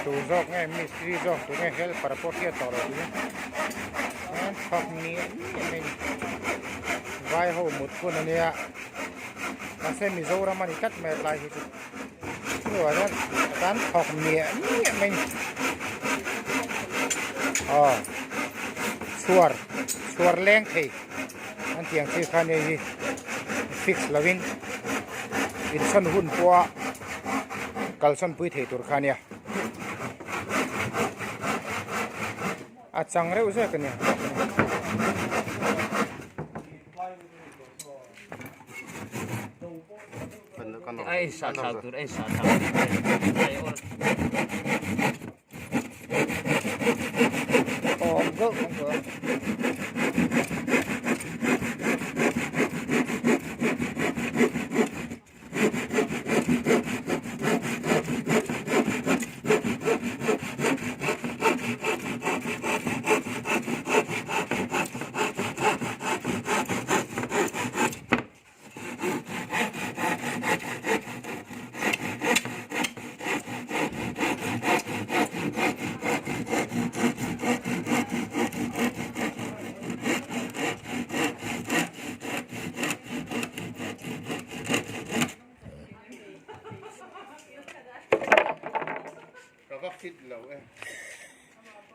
tu jok nge mistri jok tu nge help para pokia toro tu an thok ni men vai ho mut ko na nia ka se mi zora mani kat me lai hi tu wa dan thok ni men suar leng thei an tiang chi khan ni fix lovin in san hun po kalson pui thei tur khania a chang re usa kania ai sa thau tur ai sa thau go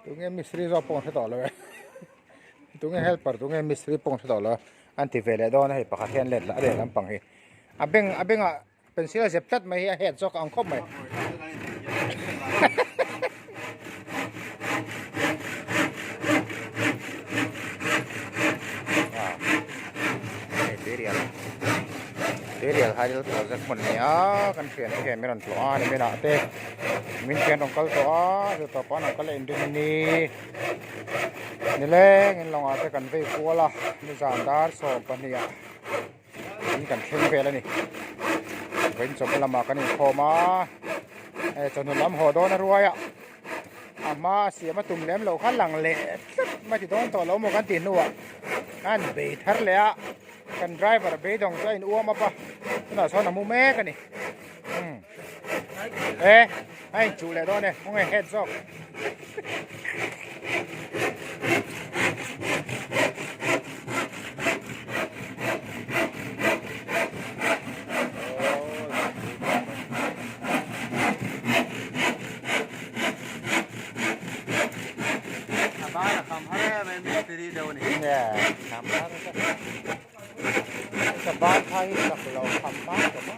tu nghe mistri do pong se to lo tu nghe helper tu nghe mistri pong se to lo anti vele do na he pakha hian let la de lam pang hi abeng a pencil zep tat mai hi head jok ang khop mai Terial hadil project mun nia kan fian ke meron to a ni mena te min fian ong kal to a to pa na kal indu ni le ngin long a te kan ve ko la ni zan dar so pa nia ni kan theng ve la ni wen chom la ma kan ni khoma e chon lam ho do na ruaya ama sia ma tum lem lo khan lang le ma ti don to lo mo kan ti nuwa an be thar le a kan driver be dong cho in uam apa na so na mu me kan ni ai chu le do ne mo nge head jok ba là không hết mấy mistri đâu này nè làm ba cái ba thay tập lầu làm ba cái đó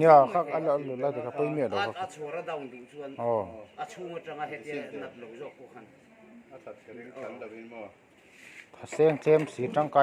nhờ khác ăn là được cái bơi miệt đó à chua ra đồng đủ chuan à chua trong hết tiền nạp lẩu dọc của khăn sen xem xí trăng cay